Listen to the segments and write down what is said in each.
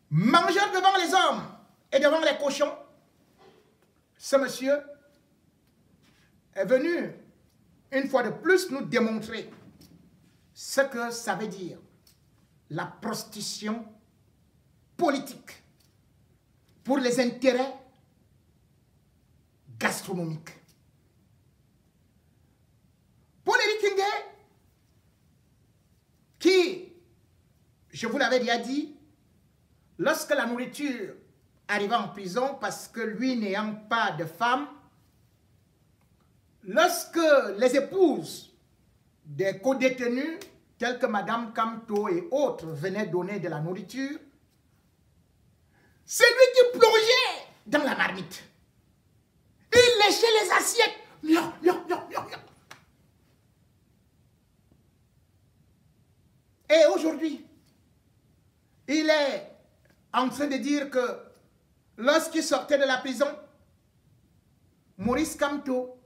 mangeur devant les hommes et devant les cochons, ce monsieur est venu une fois de plus nous démontrer ce que ça veut dire la prostitution politique pour les intérêts gastronomiques. Paul-Éric Ngué, qui, je vous l'avais déjà dit, lorsque la nourriture arriva en prison, parce que lui n'ayant pas de femme, lorsque les épouses des co-détenus, tels que Madame Camto et autres, venaient donner de la nourriture, c'est lui qui plongeait dans la marmite. Il léchait les assiettes. Miam, miam, miam, miam, miam. Et aujourd'hui, il est en train de dire que lorsqu'il sortait de la prison, Maurice Kamto,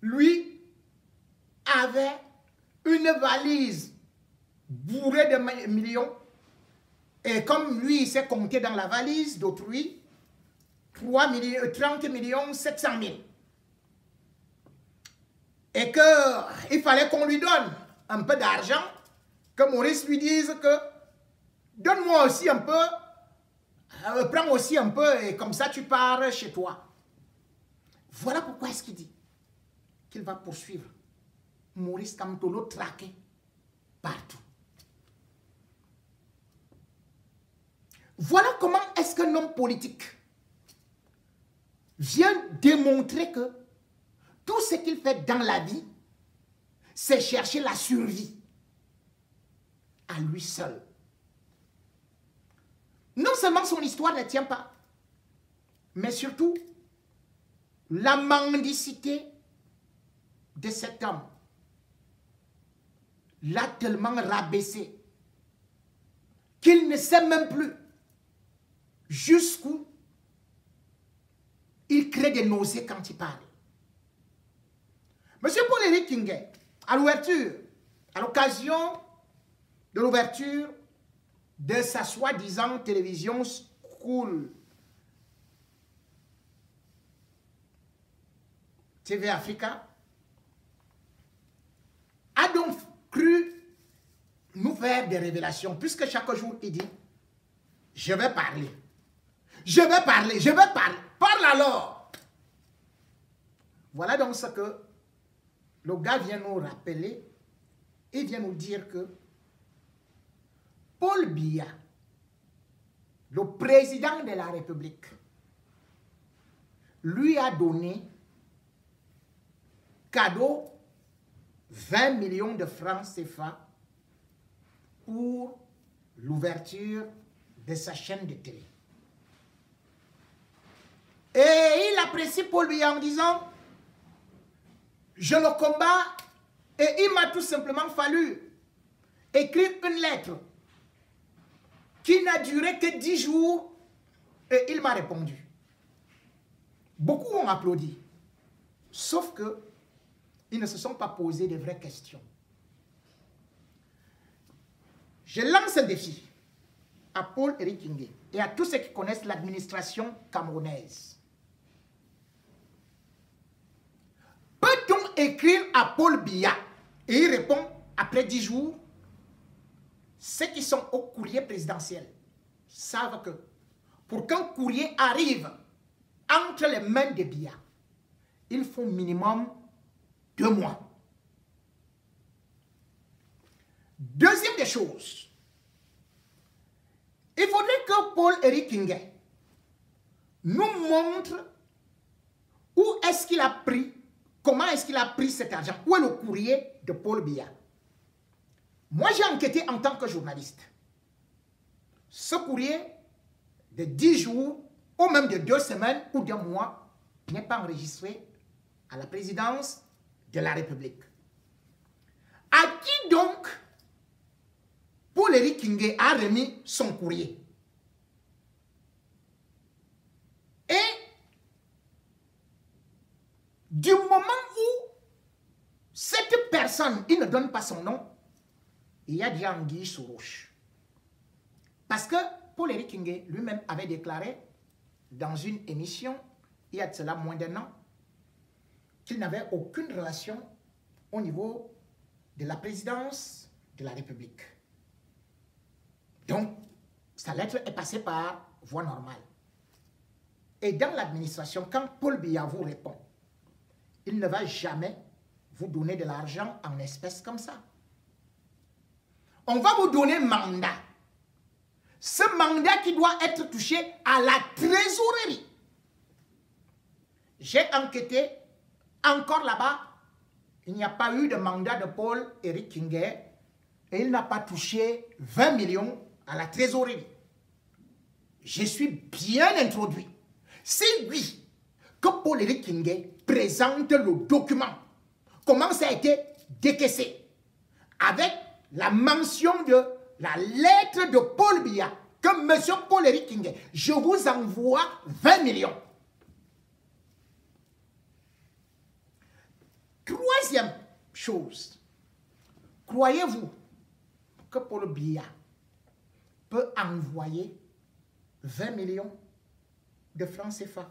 lui, avait une valise bourrée de millions. Et comme lui, il s'est compté dans la valise d'autrui, 30 millions 700 000. Et qu'il fallait qu'on lui donne un peu d'argent, que Maurice lui dise que donne-moi aussi un peu, prends aussi un peu et comme ça tu pars chez toi. Voilà pourquoi est-ce qu'il dit qu'il va poursuivre Maurice Kamto, le traquer partout. Voilà comment est-ce qu'un homme politique vient démontrer que tout ce qu'il fait dans la vie, c'est chercher la survie à lui seul. Non seulement son histoire ne tient pas, mais surtout la mendicité de cet homme l'a tellement rabaissé qu'il ne sait même plus jusqu'où il crée des nausées quand il parle. Monsieur Paul-Éric Ngué, à l'ouverture, à l'occasion de l'ouverture de sa soi-disant télévision School TV Africa, a donc cru nous faire des révélations, puisque chaque jour il dit « Je vais parler, je vais parler, je vais parler, parle alors !» Voilà donc ce que le gars vient nous rappeler. Il vient nous dire que Paul Biya, le président de la République, lui a donné cadeau 20 millions de francs CFA pour l'ouverture de sa chaîne de télé. Et il apprécie Paul Biya en disant « Je le combats » et il m'a tout simplement fallu écrire une lettre qui n'a duré que 10 jours et il m'a répondu. Beaucoup ont applaudi, sauf que ils ne se sont pas posés de vraies questions. Je lance un défi à Paul-Éric Ngué et à tous ceux qui connaissent l'administration camerounaise. Peut-on écrire à Paul Biya et il répond après 10 jours? Ceux qui sont au courrier présidentiel savent que pour qu'un courrier arrive entre les mains de Biya, il faut minimum 2 mois. Deuxième des choses, il faudrait que Paul-Éric Ngué nous montre où est-ce qu'il a pris, comment est-ce qu'il a pris cet argent, où est le courrier de Paul Biya. Moi, j'ai enquêté en tant que journaliste. Ce courrier de 10 jours, ou même de 2 semaines ou d'1 mois, n'est pas enregistré à la présidence de la République. À qui donc Paul-Éric Ngué a remis son courrier? Et du moment où cette personne, il ne donne pas son nom, il y a déjà anguille sous roche. Parce que Paul-Éric Ngué lui-même avait déclaré dans une émission, il y a de cela moins d'un an, qu'il n'avait aucune relation au niveau de la présidence de la République. Donc, sa lettre est passée par voie normale. Et dans l'administration, quand Paul Biya vous répond, il ne va jamais vous donner de l'argent en espèces comme ça. On va vous donner mandat. Ce mandat qui doit être touché à la trésorerie. J'ai enquêté encore là-bas. Il n'y a pas eu de mandat de Paul-Éric Ngué et il n'a pas touché 20 millions à la trésorerie. Je suis bien introduit. C'est lui que Paul-Éric Ngué présente le document. Comment ça a été décaissé. Avec la mention de la lettre de Paul Biya que M. Paul-Éric Ngué, je vous envoie 20 millions. Troisième chose, croyez-vous que Paul Biya peut envoyer 20 millions de francs CFA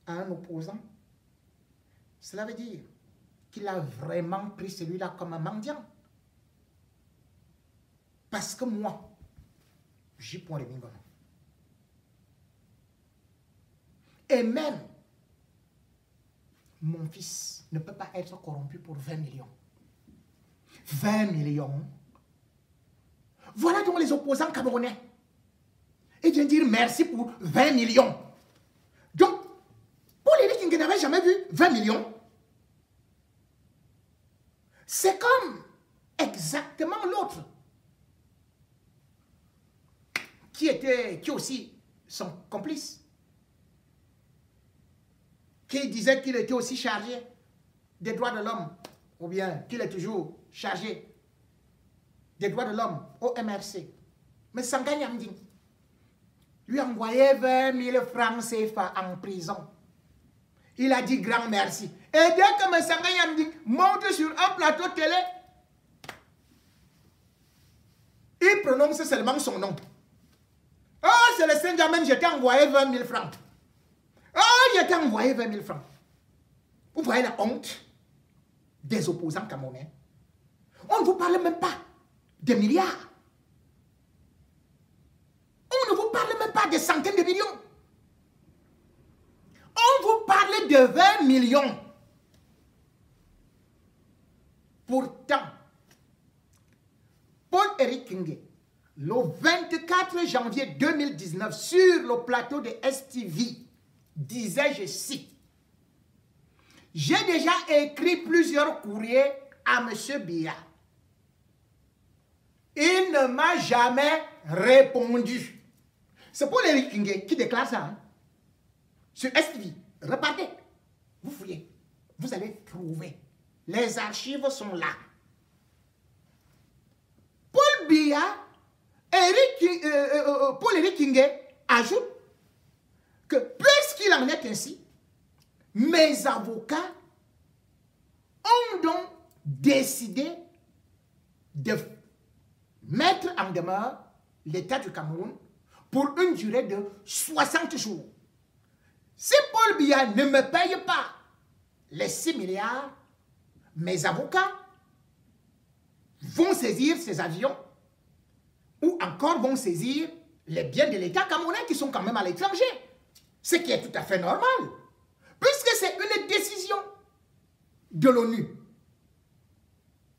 à un opposant? Cela veut dire qu'il a vraiment pris celui-là comme un mendiant. Parce que moi, j'y prends les bingonos. Et même, mon fils ne peut pas être corrompu pour 20 millions. 20 millions. Voilà donc les opposants camerounais. Et viennent dire merci pour 20 millions. Donc, Paul-Éric Ngué n'avait jamais vu 20 millions. C'est comme exactement l'autre. Qui aussi son complice. Qui disait qu'il était aussi chargé des droits de l'homme. Ou bien qu'il est toujours chargé des droits de l'homme au MRC. Mais Sanga Nyamding lui envoyait 20 000 francs CFA en prison. Il a dit grand merci. Et dès que M. Sanga Nyamding monte sur un plateau télé, il prononce seulement son nom. Oh, c'est le Saint-Germain, je t'ai envoyé 20 000 francs. Oh, je t'ai envoyé 20 000 francs. Vous voyez la honte des opposants camerounais. On ne vous parle même pas de milliards. On ne vous parle même pas de centaines de millions. On vous parle de 20 millions. Pourtant, Paul-Éric Ngué, le 24 janvier 2019, sur le plateau de STV, disait, je cite, « J'ai déjà écrit plusieurs courriers à M. Biya. Il ne m'a jamais répondu. » C'est Paul-Éric Ngué qui déclare ça. Hein? Sur STV. Repartez. Vous fouillez. Vous allez trouver. Les archives sont là. Paul Biya, Paul-Éric Ngué ajoute que puisqu'il en est ainsi, mes avocats ont donc décidé de mettre en demeure l'État du Cameroun pour une durée de 60 jours. Si Paul Biya ne me paye pas les 6 milliards, mes avocats vont saisir ces avions ou encore vont saisir les biens de l'État camerounais qui sont quand même à l'étranger. Ce qui est tout à fait normal, puisque c'est une décision de l'ONU,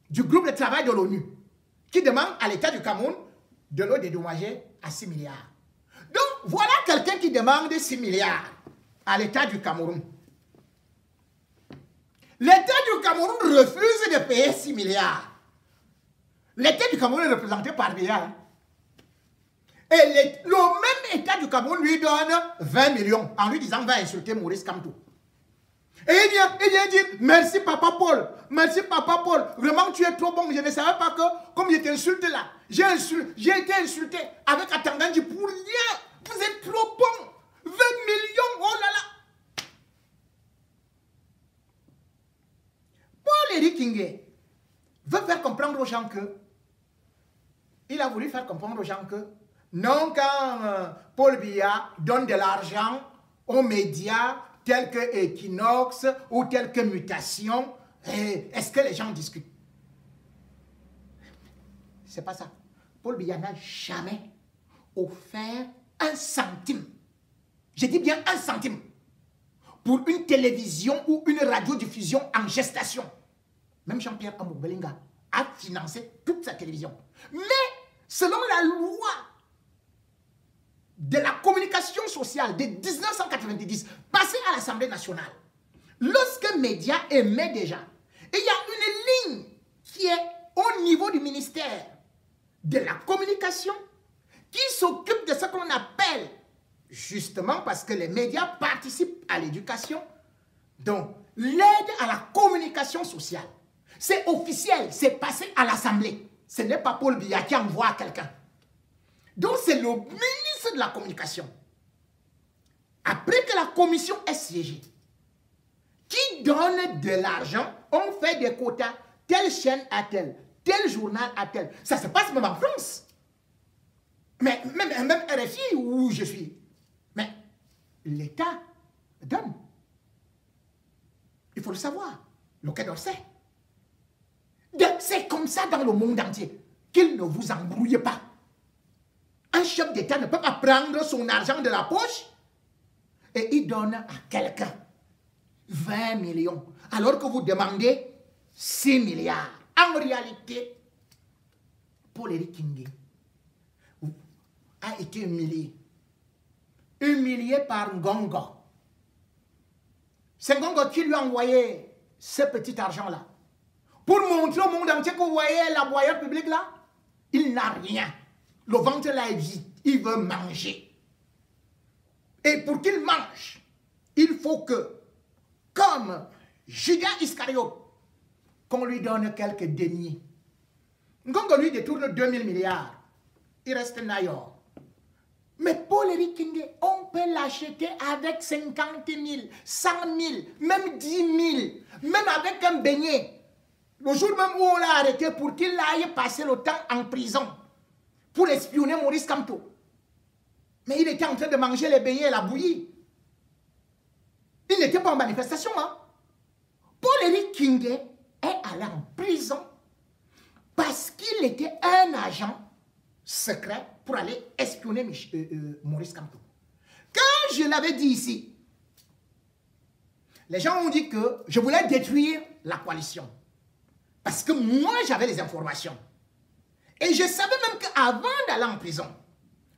du groupe de travail de l'ONU, qui demande à l'État du Cameroun de le dédommager à 6 milliards. Donc, voilà quelqu'un qui demande 6 milliards à l'État du Cameroun. L'État du Cameroun refuse de payer 6 milliards. L'État du Cameroun est représenté par Biya. Et le même État du Cameroun lui donne 20 millions en lui disant va insulter Maurice Kamto. Et il vient dire merci papa Paul, merci papa Paul, vraiment tu es trop bon, je ne savais pas que comme je t'insulte là, j'ai été insulté avec Atangandji pour rien, vous êtes trop bon, 20 millions, oh là là. Paul-Éric Ngué veut faire comprendre aux gens que, il a voulu faire comprendre aux gens que Non, quand Paul Biya donne de l'argent aux médias tels que Equinox ou tels que Mutation, est-ce que les gens discutent? C'est pas ça. Paul Biya n'a jamais offert un centime. Je dis bien un centime. Pour une télévision ou une radiodiffusion en gestation. Même Jean-Pierre Amoubelinga a financé toute sa télévision. Mais selon la loi de la communication sociale de 1990, passée à l'Assemblée nationale, lorsque média émet déjà, il y a une ligne qui est au niveau du ministère de la communication qui s'occupe de ce qu'on appelle, justement parce que les médias participent à l'éducation, donc l'aide à la communication sociale. C'est officiel, c'est passé à l'Assemblée. Ce n'est pas Paul Biya qui envoie à quelqu'un. Donc c'est le ministre de la communication. Après que la commission est siégée, qui donne de l'argent, on fait des quotas, telle chaîne à tel journal à tel. Ça se passe même en France. Mais même RFI où je suis. Mais l'État donne. Il faut le savoir. Le Quai d'Orsay. C'est comme ça dans le monde entier. Qu'il ne vous embrouille pas. Un chef d'État ne peut pas prendre son argent de la poche et il donne à quelqu'un 20 millions. Alors que vous demandez 6 milliards. En réalité, Paul-Éric Kingé a été humilié. Humilié par Ngongo. C'est Ngongo qui lui a envoyé ce petit argent-là. Pour montrer au monde entier que vous voyez la boyade publique là, il n'a rien. Le ventre là est vide. Il veut manger. Et pour qu'il mange, il faut que, comme Judas Iscariote, qu'on lui donne quelques deniers. Ngongo lui détourne 2000 milliards. Il reste Nayor. Mais Paul-Éric Kingé, on peut l'acheter avec 50 000, 100 000, même 10 000, même avec un beignet. Le jour même où on l'a arrêté pour qu'il aille passer le temps en prison pour espionner Maurice Kamto. Mais il était en train de manger les beignets et la bouillie. Il n'était pas en manifestation. Hein? Paul-Éric Kingé est allé en prison parce qu'il était un agent secret pour aller espionner Maurice Kamto. Quand je l'avais dit ici, les gens ont dit que je voulais détruire la coalition. Parce que moi, j'avais les informations. Et je savais même qu'avant d'aller en prison,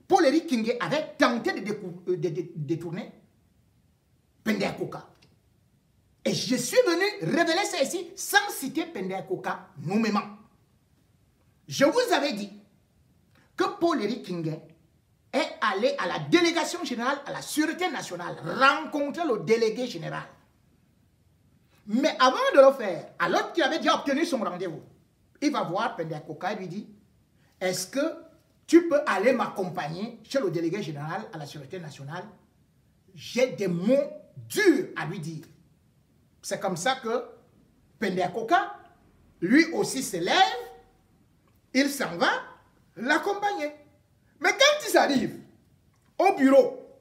Paul-Éric Kingé avait tenté de détourner Pender Koka. Et je suis venu révéler ça ici sans citer Pender Koka nommément. Je vous avais dit que Paul-Éric Kingé est allé à la délégation générale à la Sûreté nationale rencontrer le délégué général. Mais avant de le faire, alors qu'il avait déjà obtenu son rendez-vous, il va voir Pender Koka et lui dit, est-ce que tu peux aller m'accompagner chez le délégué général à la Sûreté nationale? J'ai des mots durs à lui dire. C'est comme ça que Pender Koka, lui aussi se lève, il s'en va l'accompagner. Mais quand ils arrivent au bureau,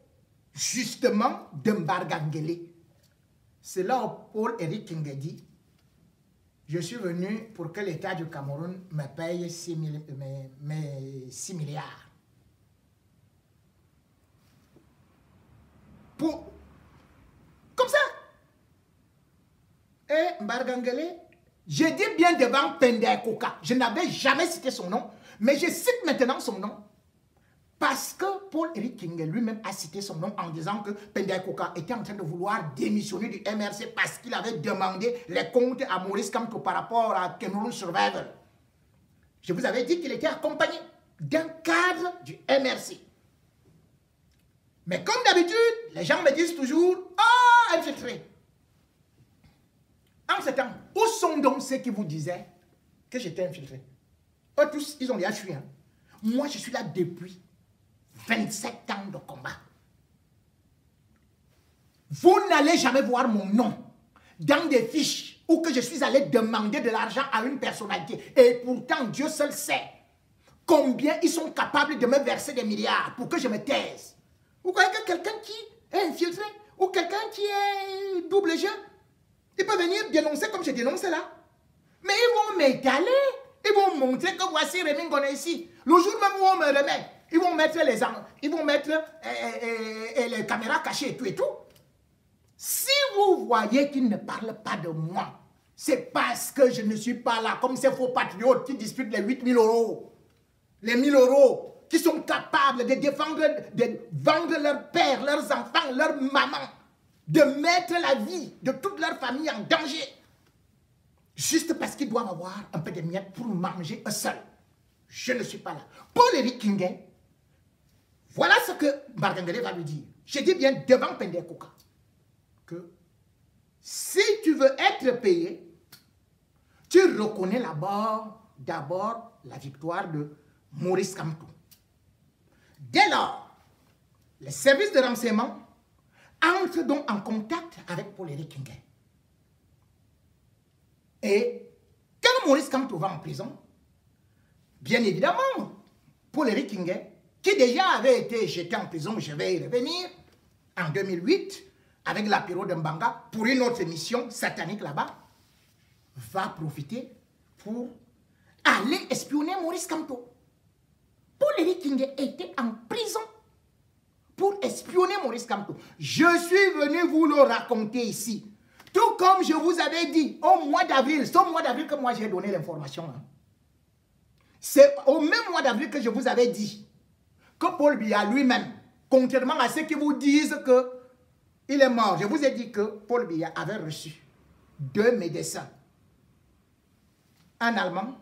justement, de Mbargangele, c'est là où Paul-Éric Kingé dit, je suis venu pour que l'État du Cameroun me paye 6 milliards. Comme ça. Et Mbargangele, je dis bien devant Pender Koka, je n'avais jamais cité son nom, mais je cite maintenant son nom. Parce que Paul-Éric Kingé lui-même a cité son nom en disant que Pender Koka était en train de vouloir démissionner du MRC parce qu'il avait demandé les comptes à Maurice Kamto par rapport à Cameroun Survival. Je vous avais dit qu'il était accompagné d'un cadre du MRC. Mais comme d'habitude, les gens me disent toujours « Ah, infiltré !» En ce temps, où sont donc ceux qui vous disaient que j'étais infiltré? Eux tous, ils ont déjà fui. Hein. Moi, je suis là depuis 27 ans de combat. Vous n'allez jamais voir mon nom dans des fiches où que je suis allé demander de l'argent à une personnalité. Et pourtant, Dieu seul sait combien ils sont capables de me verser des milliards pour que je me taise. Vous croyez que quelqu'un qui est infiltré ou quelqu'un qui est double jeu, il peut venir dénoncer comme je dénonce là. Mais ils vont m'étaler. Ils vont montrer que voici Rémi Ngoné ici. Le jour même où on me remet, ils vont mettre les caméras cachées et tout et tout. Si vous voyez qu'ils ne parlent pas de moi, c'est parce que je ne suis pas là comme ces faux patriotes qui disputent les 8 000 €. Les 1 000 €, qui sont capables de défendre, de vendre leurs pères, leurs enfants, leurs mamans, de mettre la vie de toute leur famille en danger. Juste parce qu'ils doivent avoir un peu de miettes pour manger eux seuls. Je ne suis pas là. Paul-Éric Kingué, voilà ce que Bargangele va lui dire. Je dis bien devant Pende Kouka que si tu veux être payé, tu reconnais d'abord la victoire de Maurice Kamto. Dès lors, les services de renseignement entrent donc en contact avec Paul-Éric Kingué. Et quand Maurice Kamto va en prison, bien évidemment, Paul-Éric Kingué, qui déjà avait été jeté en prison, je vais y revenir, en 2008, avec l'apéro de Mbanga, pour une autre mission satanique là-bas, va profiter pour aller espionner Maurice Kamto. Paul-Éric Kingué était en prison pour espionner Maurice Kamto. Je suis venu vous le raconter ici. Tout comme je vous avais dit au mois d'avril, c'est au mois d'avril que moi j'ai donné l'information. Hein. C'est au même mois d'avril que je vous avais dit que Paul Biya lui-même, contrairement à ceux qui vous disent qu'il est mort, je vous ai dit que Paul Biya avait reçu 2 médecins, un Allemand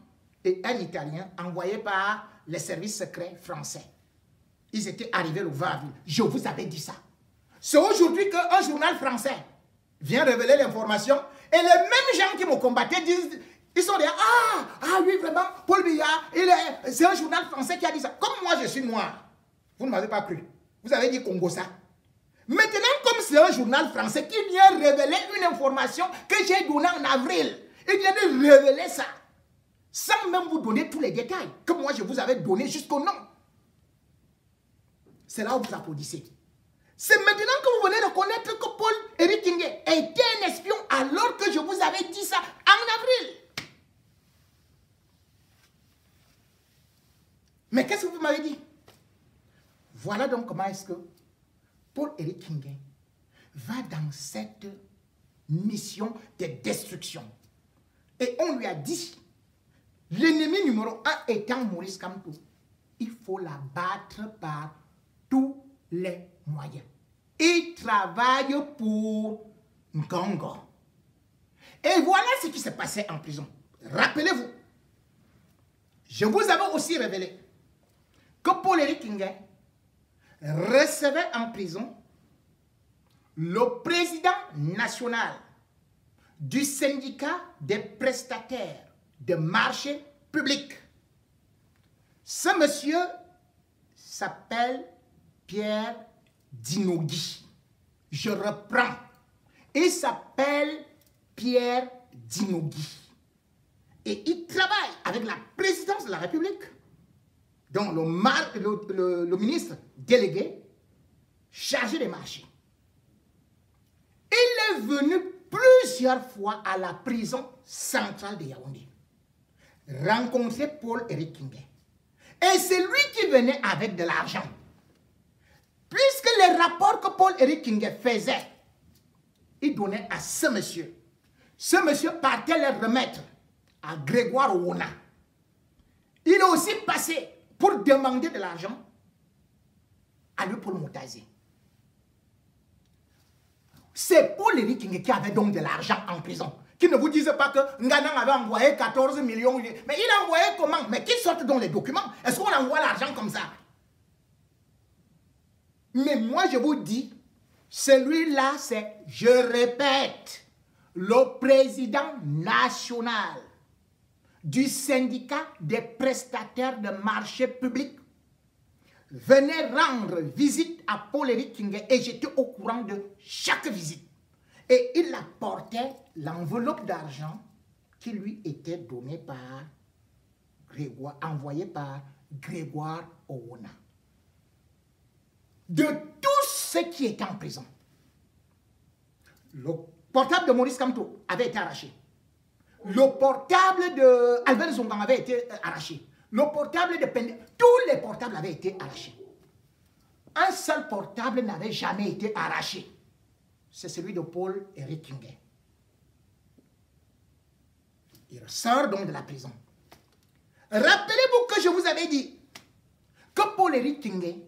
et un Italien, envoyés par les services secrets français. Ils étaient arrivés le 20 avril. Je vous avais dit ça. C'est aujourd'hui qu'un journal français vient révéler l'information et les mêmes gens qui me combattaient disent, ils sont là, ah oui vraiment, Paul Biya, c'est un journal français qui a dit ça. Comme moi je suis noir, vous ne m'avez pas cru. Vous avez dit Congo ça. Maintenant comme c'est un journal français qui vient révéler une information que j'ai donnée en avril, il vient de révéler ça, sans même vous donner tous les détails que moi je vous avais donné jusqu'au nom. C'est là où vous applaudissez. C'est maintenant que vous venez de connaître que Paul-Éric Kingué était un espion alors que je vous avais dit ça en avril. Mais qu'est-ce que vous m'avez dit? Voilà donc comment est-ce que Paul-Éric Kingué va dans cette mission de destruction. Et on lui a dit, l'ennemi numéro 1 étant Maurice Kamto, il faut l'abattre par tous les moyens. Il travaille pour Ngongo. Et voilà ce qui s'est passé en prison. Rappelez-vous, je vous avais aussi révélé que Paul-Éric Kingué recevait en prison le président national du syndicat des prestataires de marché public. Ce monsieur s'appelle Pierre Dinogui. Je reprends. Il s'appelle Pierre Dinogui. Et il travaille avec la présidence de la République, dont le ministre délégué chargé des marchés. Il est venu plusieurs fois à la prison centrale de Yaoundé rencontrer Paul-Éric Kingué. Et c'est lui qui venait avec de l'argent. Puisque les rapports que Paul-Éric Kingué faisait, il donnait à ce monsieur. Ce monsieur partait les remettre à Grégoire Ouona. Il est aussi passé pour demander de l'argent à lui Paul Moutazé. C'est Paul-Éric Kingué qui avait donc de l'argent en prison. Qui ne vous disent pas que Ngana avait envoyé 14 millions. Mais il a envoyé comment? Mais qui sortent donc les documents? Est-ce qu'on envoie l'argent comme ça? Mais moi je vous dis, celui-là c'est, je répète, le président national du syndicat des prestataires de marché public venait rendre visite à Paul-Éric Kingué et j'étais au courant de chaque visite. Et il apportait l'enveloppe d'argent qui lui était donnée par Grégoire, envoyée par Grégoire Owona. De tous ceux qui étaient en prison, le portable de Maurice Kamto avait été arraché. Le portable de Alvin Zongang avait été arraché. Le portable de Pende, tous les portables avaient été arrachés. Un seul portable n'avait jamais été arraché. C'est celui de Paul-Éric Kingay. Il ressort donc de la prison. Rappelez-vous que je vous avais dit que Paul-Éric Kingay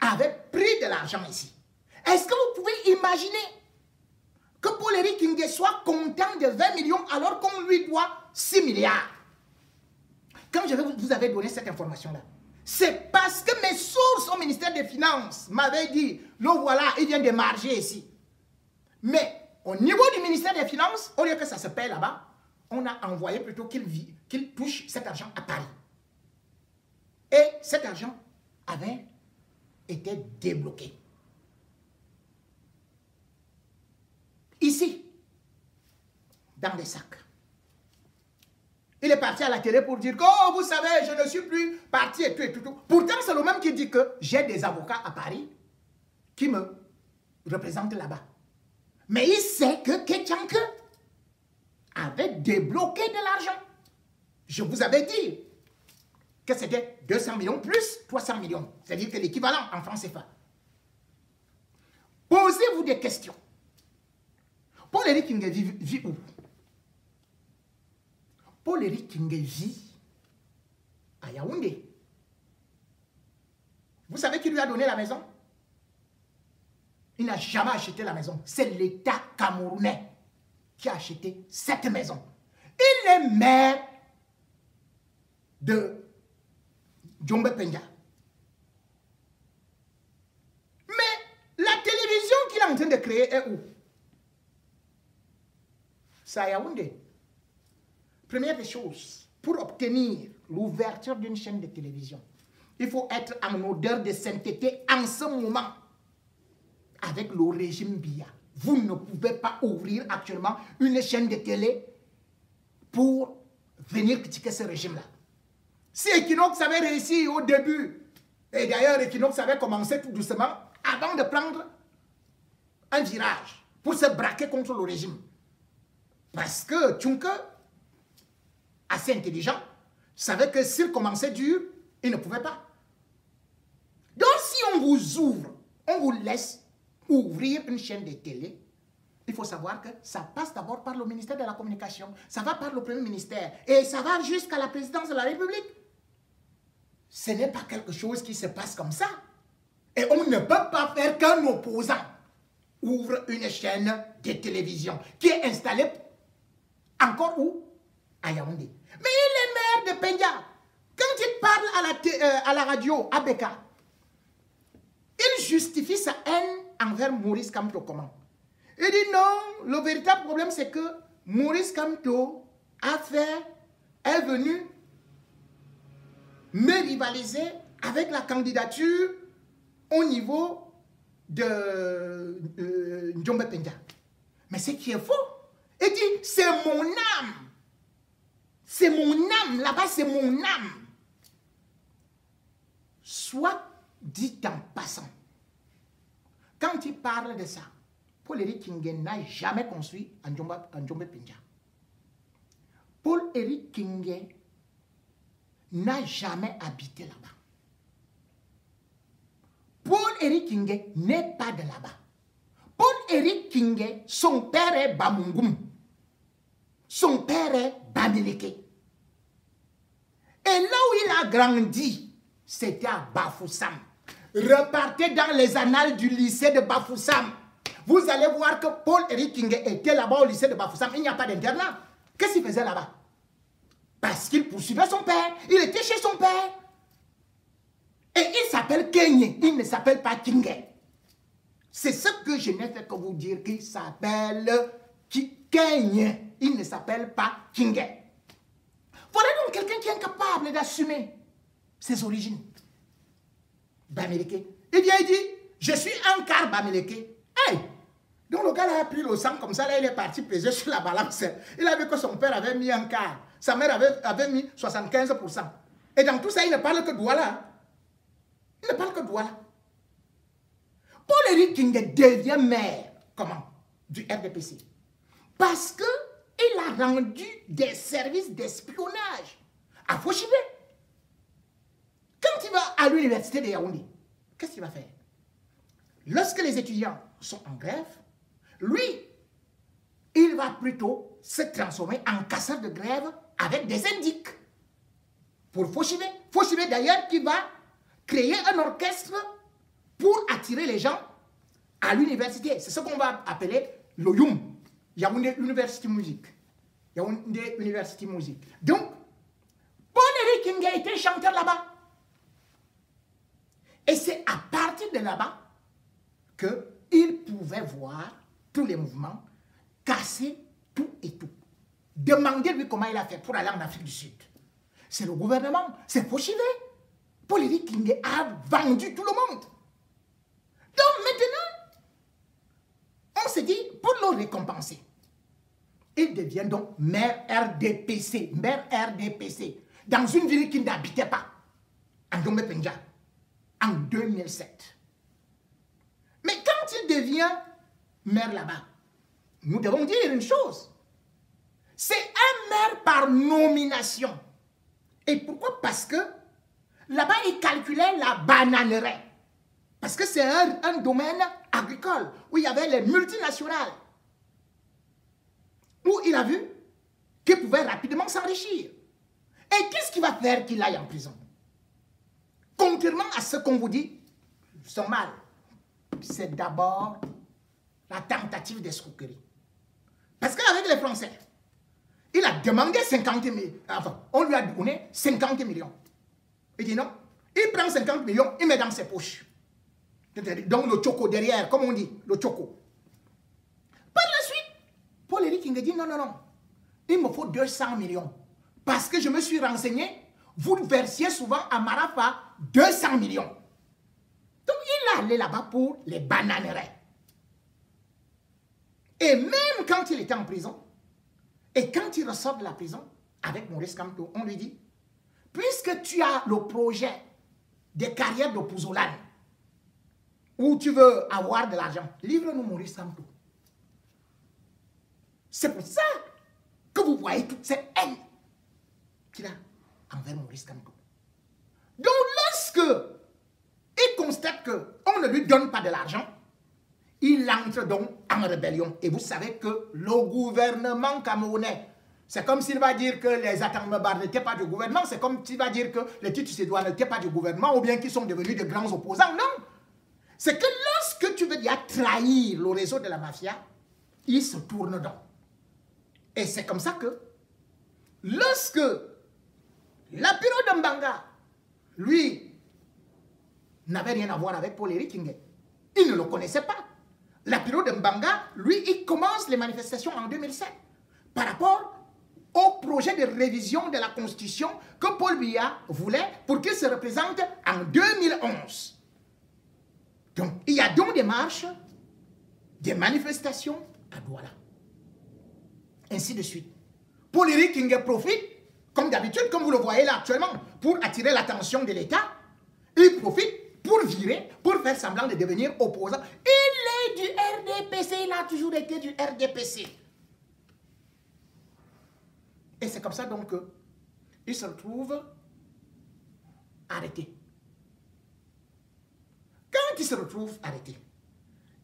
avait pris de l'argent ici. Est-ce que vous pouvez imaginer que Paul-Éric Kingay soit content de 20 millions alors qu'on lui doit 6 milliards? Quand vous avez donné cette information-là, c'est parce que mes sources au ministère des Finances m'avaient dit, le voilà, il vient de marger ici. Mais au niveau du ministère des Finances, au lieu que ça se paye là-bas, on a envoyé plutôt qu'il touche cet argent à Paris. Et cet argent avait été débloqué. Ici, dans les sacs. Il est parti à la télé pour dire que, oh, vous savez, je ne suis plus parti et tout et tout. Pourtant, c'est le même qui dit que j'ai des avocats à Paris qui me représentent là-bas. Mais il sait que Ketchanke avait débloqué de l'argent. Je vous avais dit que c'était 200 millions plus 300 millions. C'est-à-dire que l'équivalent en francs CFA. Posez-vous des questions. Paul-Éric Kingay vit où? Paul-Éric Kingay vit à Yaoundé. Vous savez qui lui a donné la maison? Il n'a jamais acheté la maison. C'est l'État camerounais qui a acheté cette maison. Il est maire de Djombe Penja. Mais la télévision qu'il est en train de créer est où? C'est à Yaoundé. Première des choses, pour obtenir l'ouverture d'une chaîne de télévision, il faut être en odeur de sainteté en ce moment. Avec le régime Biya, vous ne pouvez pas ouvrir actuellement une chaîne de télé pour venir critiquer ce régime-là. Si Equinox avait réussi au début, et d'ailleurs Equinox avait commencé tout doucement, avant de prendre un virage pour se braquer contre le régime. Parce que Tchunke, assez intelligent, savait que s'il commençait dur, il ne pouvait pas. Donc si on vous ouvre, on vous laisse ouvrir une chaîne de télé, il faut savoir que ça passe d'abord par le ministère de la Communication, ça va par le Premier ministère et ça va jusqu'à la présidence de la République. Ce n'est pas quelque chose qui se passe comme ça. Et on ne peut pas faire qu'un opposant ouvre une chaîne de télévision qui est installée encore où? À Yaoundé. Mais il est maire de Penja. Quand il parle à la radio, à Beka, il justifie sa haine envers Maurice Kamto comment? Il dit non, le véritable problème c'est que Maurice Kamto est venu me rivaliser avec la candidature au niveau de Djombe Penja. Mais ce qui est faux, il dit c'est mon âme. C'est mon âme, là-bas c'est mon âme. Soit dit en passant, quand il parle de ça, Paul-Éric Kingay n'a jamais construit en Djombe Penja. Paul-Éric Kingay n'a jamais habité là-bas. Paul-Éric Kingay n'est pas de là-bas. Paul-Éric Kingay, son père est Bamungum. Son père est Bamileke. Et là où il a grandi, c'était à Bafoussam. Repartez dans les annales du lycée de Bafoussam. Vous allez voir que Paul-Éric Kingay était là-bas au lycée de Bafoussam. Il n'y a pas d'internat. Qu'est-ce qu'il faisait là-bas? Parce qu'il poursuivait son père. Il était chez son père. Et il s'appelle Kenye. Il ne s'appelle pas Kingay. C'est ce que je n'ai fait que vous dire qu'il s'appelle Kenye. Il ne s'appelle pas Kingay. Voilà donc quelqu'un qui est incapable d'assumer ses origines. Bamileke. Il vient et dit, je suis un quart Bamileke. Hey! Donc le gars là a pris le sang comme ça, là il est parti peser sur la balance. Il a vu que son père avait mis un quart. Sa mère avait mis 75%. Et dans tout ça, il ne parle que Douala. Hein. Il ne parle que Douala. Paul-Éric Kingé devient maire, comment? Du RDPC. Parce qu'il a rendu des services d'espionnage à Fauchibé. Quand il va à l'université de Yaoundé, qu'est-ce qu'il va faire? Lorsque les étudiants sont en grève, lui, il va plutôt se transformer en casseur de grève avec des syndics. Pour Fauchibé. Fauchibé d'ailleurs qui va créer un orchestre pour attirer les gens à l'université. C'est ce qu'on va appeler l'OYUM. Yaoundé University Music. Yaoundé University Music. Donc, Paul-Éric Kingé était chanteur là-bas. Et c'est à partir de là-bas qu'il pouvait voir tous les mouvements, casser tout et tout. Demandez-lui comment il a fait pour aller en Afrique du Sud. C'est le gouvernement, c'est Fauchibé. Paul-Éric Kingé a vendu tout le monde. Donc maintenant, on se dit, pour le récompenser, il devient donc maire RDPC, dans une ville qu'il n'habitait pas, en Domé-Pendja, en 2007. Mais quand il devient maire là-bas, nous devons dire une chose. C'est un maire par nomination. Et pourquoi? Parce que là-bas, il calculait la bananeraie. Parce que c'est un domaine agricole où il y avait les multinationales. Où il a vu qu'il pouvait rapidement s'enrichir. Et qu'est-ce qui va faire qu'il aille en prison? Contrairement à ce qu'on vous dit, son mal, c'est d'abord la tentative d'escroquerie. Parce qu'avec les Français, il a demandé 50 millions. Enfin, on lui a donné 50 millions. Il dit non. Il prend 50 millions, il met dans ses poches. Donc le choco derrière, comme on dit, le choco. Par la suite, Paul-Éric Kingé dit non, non, non. Il me faut 200 millions. Parce que je me suis renseigné, vous versiez souvent à Marafa 200 millions. Donc il est allé là-bas pour les bananeraies. Et même quand il était en prison, et quand il ressort de la prison, avec Maurice Kamto, on lui dit, puisque tu as le projet des carrières de Pouzoulane, où tu veux avoir de l'argent, livre-nous Maurice Kamto. C'est pour ça que vous voyez toute cette haine qu'il a envers Maurice Kamto. Donc lorsque il constate qu'on ne lui donne pas de l'argent, il entre donc en rébellion. Et vous savez que le gouvernement camerounais, c'est comme s'il va dire que les Atangmebar n'étaient pas du gouvernement, c'est comme s'il va dire que les Tutsi-Sédois n'étaient pas du gouvernement, ou bien qu'ils sont devenus de grands opposants. Non! C'est que lorsque tu veux dire trahir le réseau de la mafia, il se tourne donc. Et c'est comme ça que, lorsque Lapiro de Mbanga, lui, n'avait rien à voir avec Paul-Éric Kingé, il ne le connaissait pas. Lapiro de Mbanga, lui, il commence les manifestations en 2007 par rapport au projet de révision de la Constitution que Paul Biya voulait pour qu'il se représente en 2011. Donc, il y a donc des marches, des manifestations à Douala. Ainsi de suite. Paul-Éric Kingé profite, comme d'habitude, comme vous le voyez là actuellement, pour attirer l'attention de l'État. Il profite pour virer, pour faire semblant de devenir opposant. Il est du RDPC, il a toujours été du RDPC. Et c'est comme ça donc qu'il se retrouve arrêté. Quand il se retrouve arrêté,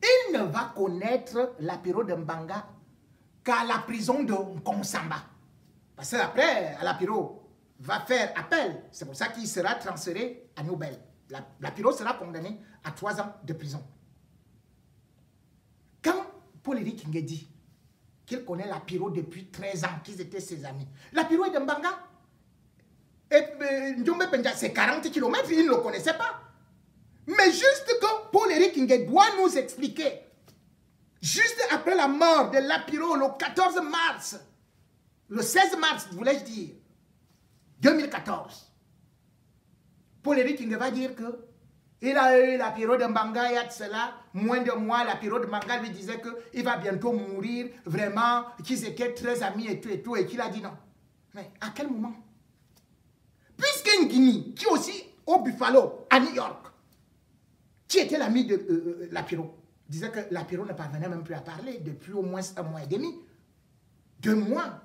il ne va connaître Lapiro de Mbanga qu'à la prison de Konsamba. Parce qu'après, Lapiro va faire appel. C'est pour ça qu'il sera transféré à Nobel. Lapiro sera condamné à 3 ans de prison. Quand Paul-Éric Kingé dit qu'il connaît Lapiro depuis 13 ans, qu'ils étaient ses amis. Lapiro est de Mbanga. Et Ndjombe Pendja, c'est 40 km, il ne le connaissait pas. Mais juste que Paul-Éric Kingé doit nous expliquer, juste après la mort de Lapiro, le 14 mars, le 16 mars, voulais-je dire, 2014, Paul-Éric Kingé va dire que il a eu Lapiro de Mbanga, il y a de cela, moins de mois, Lapiro de Mbanga lui disait qu'il va bientôt mourir, vraiment, qu'ils étaient très amis et tout, et qu'il a dit non. Mais à quel moment? Puisque Guinée, qui est aussi au Buffalo, à New York, qui était l'ami de Lapiro, disait que Lapiro ne parvenait même plus à parler depuis au moins 1 mois et demi, 2 mois.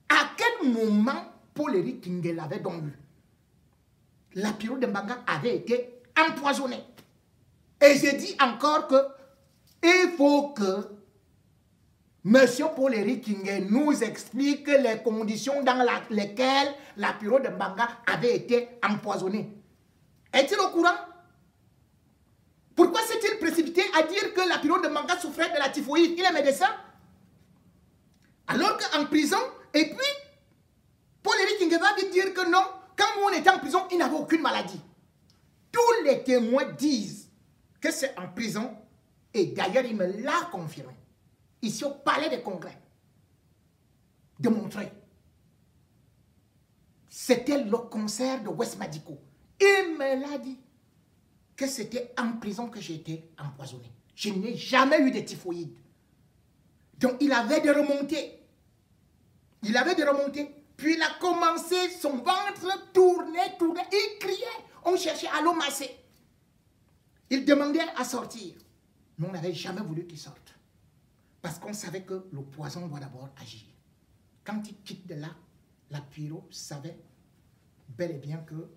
À quel moment Paul-Éric Kingué l'avait donc eu? Lapiro de Mbanga avait été empoisonné. Et je dis encore que il faut que M. Paul-Éric Kingué nous explique les conditions dans lesquelles Lapiro de Mbanga avait été empoisonné. Est-il au courant? Pourquoi s'est-il précipité à dire que Lapiro de Mbanga souffrait de la typhoïde? Il est médecin. Alors qu'en prison, et puis, Paul-Éric Kingué va lui dire que non, quand on était en prison, il n'avait aucune maladie. Tous les témoins disent que c'est en prison, et d'ailleurs, il me l'a confirmé, ici au Palais des Congrès, de Montreuil. C'était le concert de West Madico. Il me l'a dit que c'était en prison que j'ai été empoisonné. Je n'ai jamais eu de typhoïde. Donc, il avait des remontées. Il avait des remontées. Puis, il a commencé, son ventre tournait. Il criait. On cherchait à le masser. Il demandait à sortir. Mais on n'avait jamais voulu qu'il sorte. Parce qu'on savait que le poison doit d'abord agir. Quand il quitte de là, Lapiro savait bel et bien que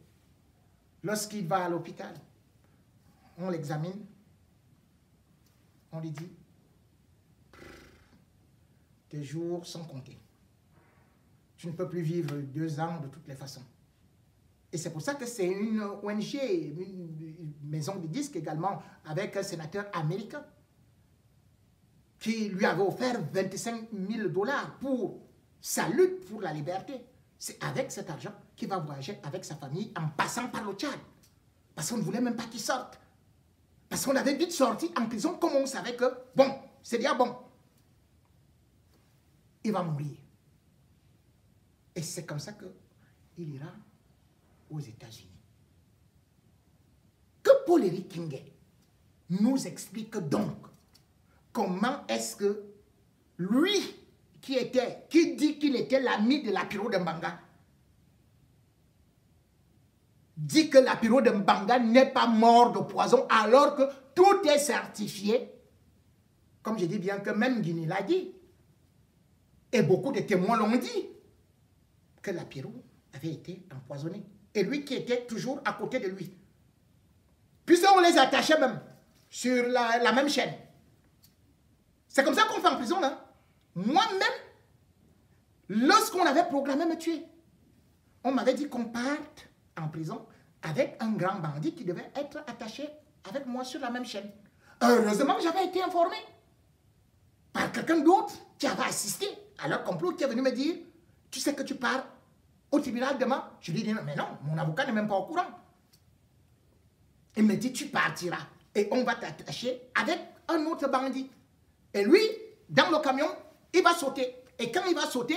lorsqu'il va à l'hôpital, on l'examine, on lui dit, tes jours sont comptés. Tu ne peux plus vivre 2 ans de toutes les façons. Et c'est pour ça que c'est une ONG, une maison de disques également, avec un sénateur américain, qui lui avait offert 25 000 $ pour sa lutte pour la liberté. C'est avec cet argent qu'il va voyager avec sa famille en passant par le Tchad. Parce qu'on ne voulait même pas qu'il sorte. Parce qu'on avait vite sorti en prison comme on savait que, bon, c'est bien bon. Il va mourir. Et c'est comme ça qu'il ira aux États-Unis. Que Paul-Éric Kingué nous explique donc comment est-ce que lui, qui dit qu'il était l'ami de Lapiro de Mbanga, dit que Lapiro de Mbanga n'est pas mort de poison alors que tout est certifié, comme je dis bien que même Guinée l'a dit, et beaucoup de témoins l'ont dit, que Lapiro avait été empoisonné. Et lui qui était toujours à côté de lui. Puisqu'on les attachait même sur la même chaîne. C'est comme ça qu'on fait en prison. Hein? Moi-même, lorsqu'on avait programmé me tuer, on m'avait dit qu'on parte en prison avec un grand bandit qui devait être attaché avec moi sur la même chaîne. Heureusement, j'avais été informé par quelqu'un d'autre qui avait assisté à leur complot, qui est venu me dire, tu sais que tu pars au tribunal demain? Je lui ai dit, mais non, mon avocat n'est même pas au courant. Il me dit, tu partiras et on va t'attacher avec un autre bandit. Et lui, dans le camion, il va sauter. Et quand il va sauter,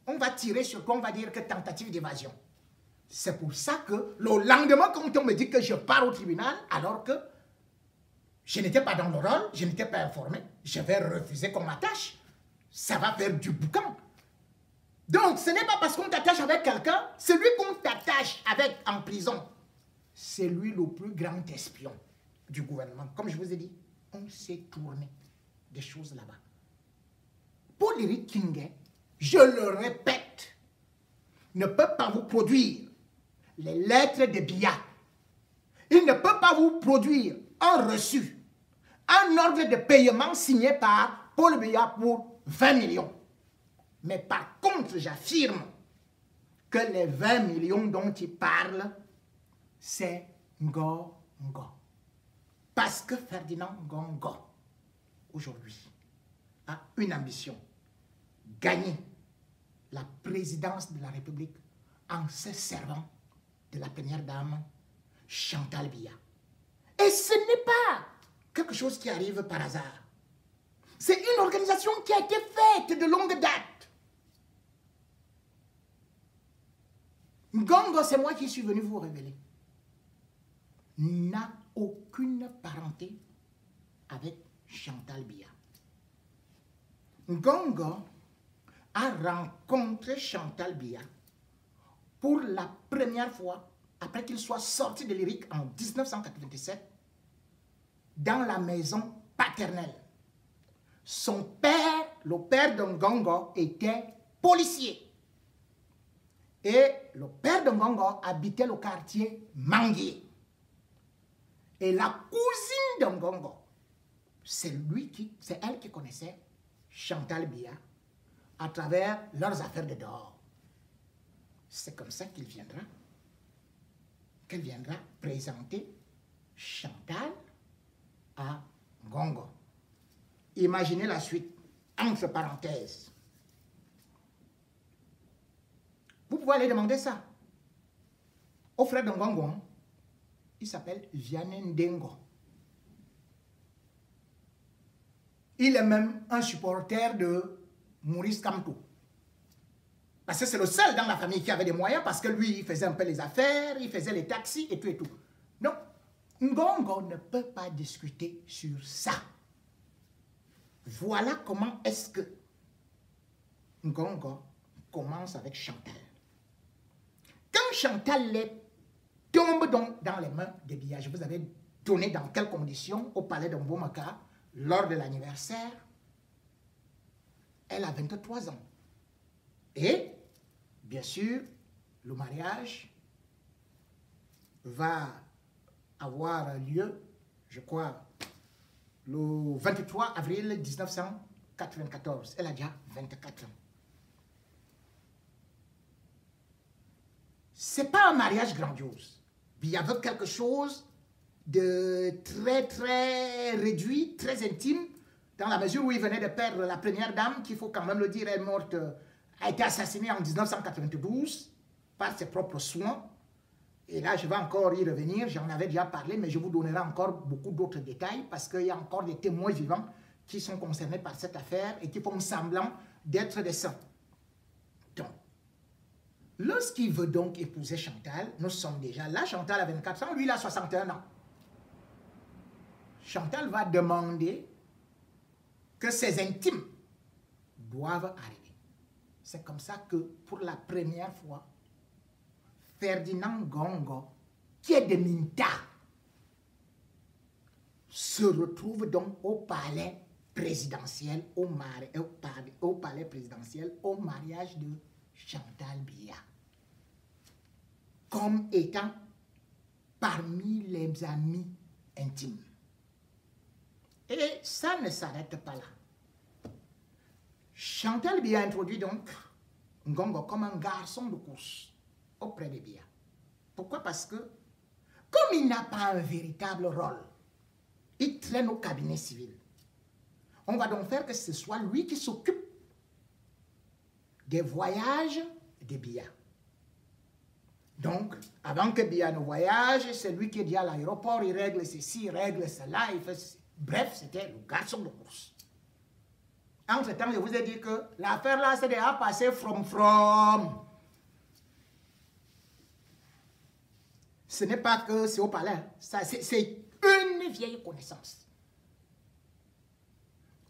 on va tirer sur toi, on va dire que tentative d'évasion. C'est pour ça que le lendemain, quand on me dit que je pars au tribunal, alors que je n'étais pas dans le rôle, je n'étais pas informé, je vais refuser qu'on m'attache. Ça va faire du boucan. Donc, ce n'est pas parce qu'on t'attache avec quelqu'un, celui qu'on t'attache avec en prison, c'est lui le plus grand espion du gouvernement. Comme je vous ai dit, on s'est tourné des choses là-bas. Paul-Éric Kingué, je le répète, ne peut pas vous produire les lettres de Biya. Il ne peut pas vous produire un reçu, un ordre de paiement signé par Paul Biya pour 20 millions. Mais par contre, j'affirme que les 20 millions dont il parle, c'est Ngo. Parce que Ferdinand Ngongo, aujourd'hui, a une ambition, gagner la présidence de la République en se servant de la première dame Chantal Biya. Et ce n'est pas quelque chose qui arrive par hasard. C'est une organisation qui a été faite de longue date. Ngongo, c'est moi qui suis venu vous révéler, n'a aucune parenté avec Chantal Biya. Ngongo a rencontré Chantal Biya pour la première fois après qu'il soit sorti de l'Éric en 1997, dans la maison paternelle. Son père, le père de Ngongo, était policier. Et le père de Ngongo habitait le quartier Manguier. Et la cousine de Ngongo, c'est elle qui connaissait Chantal Biya à travers leurs affaires de dehors. C'est comme ça qu'elle viendra présenter Chantal à Ngongo. Imaginez la suite, entre parenthèses. Vous pouvez aller demander ça au frère de Ngongo. Il s'appelle Vianney Ndengo. Il est même un supporter de Maurice Kamto. Parce que c'est le seul dans la famille qui avait des moyens, parce que lui, il faisait un peu les affaires, il faisait les taxis et tout et tout. Donc, Ngongo ne peut pas discuter sur ça. Voilà comment est-ce que Ngongo commence avec Chantal. Quand Chantal tombe donc dans les mains de Biya, je vous avais donné dans quelles conditions au palais de Mbomaka, lors de l'anniversaire, elle a 23 ans. Et, bien sûr, le mariage va avoir lieu, je crois, le 23 avril 1994. Elle a déjà 24 ans. Ce n'est pas un mariage grandiose. Il y avait quelque chose de très, très réduit, très intime, dans la mesure où il venait de perdre la première dame, qu'il faut quand même le dire, elle est morte, a été assassinée en 1992 par ses propres soins. Et là, je vais encore y revenir, j'en avais déjà parlé, mais je vous donnerai encore beaucoup d'autres détails parce qu'il y a encore des témoins vivants qui sont concernés par cette affaire et qui font semblant d'être des saints. Donc, lorsqu'il veut donc épouser Chantal, nous sommes déjà là, Chantal a 24 ans, lui il a 61 ans. Chantal va demander que ses intimes doivent arriver. C'est comme ça que pour la première fois, Ferdinand Ngongo, qui est de Minta, se retrouve donc au palais présidentiel, au palais présidentiel, au mariage de Chantal Biya, comme étant parmi les amis intimes. Et ça ne s'arrête pas là. Chantal Biya introduit donc Ngongo comme un garçon de course auprès de Biya. Pourquoi? Parce que, comme il n'a pas un véritable rôle, il traîne au cabinet civil. On va donc faire que ce soit lui qui s'occupe des voyages de Biya. Donc, avant que Biya ne voyage, c'est lui qui est dit à l'aéroport, il règle ceci, il règle cela, il fait ceci. Bref, c'était le garçon de course. Entre-temps, je vous ai dit que l'affaire là, c'est déjà passé from. Ce n'est pas que c'est au palais, c'est une vieille connaissance.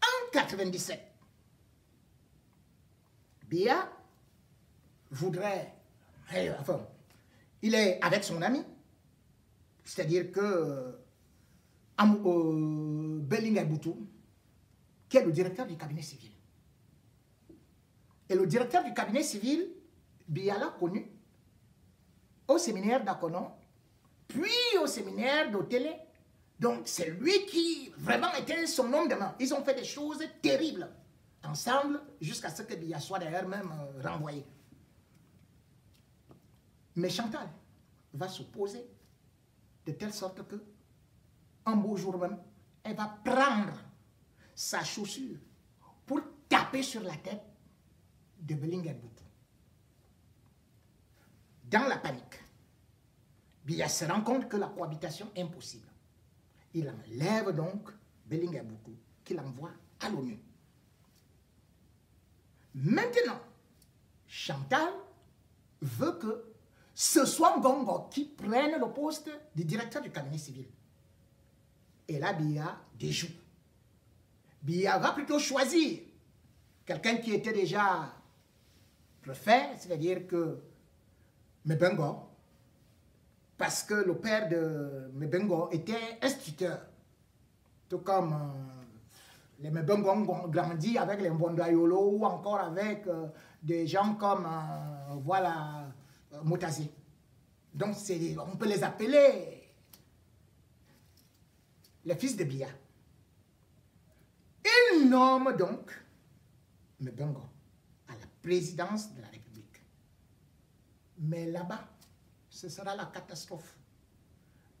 En 97, Biya voudrait, enfin, il est avec son ami, c'est-à-dire que Bellinga Boutou, qui est le directeur du cabinet civil. Et le directeur du cabinet civil, Biya l'a connu au séminaire d'Akonon, puis au séminaire d'Otélé. Donc c'est lui qui vraiment était son homme de main. Ils ont fait des choses terribles ensemble jusqu'à ce que Biya soit d'ailleurs même renvoyé. Mais Chantal va s'opposer de telle sorte que un beau jour même, elle va prendre sa chaussure pour taper sur la tête de Bellinga Boutou. Dans la panique, Biya se rend compte que la cohabitation est impossible. Il enlève donc Bellinga Boutou, qu'il envoie à l'ONU. Maintenant, Chantal veut que ce soit Ngongo qui prenne le poste de directeur du cabinet civil. Et là, Biya déjoue. Biya va plutôt choisir quelqu'un qui était déjà préfet, c'est-à-dire que Mebengo, parce que le père de Mebengo était instituteur. Tout comme les Mebengo ont grandi avec les Mbondayolo ou encore avec des gens comme, voilà, Moutazé. Donc, on peut les appeler les fils de Biya. Il nomme donc Mebengo à la présidence de la République. Mais là-bas, ce sera la catastrophe.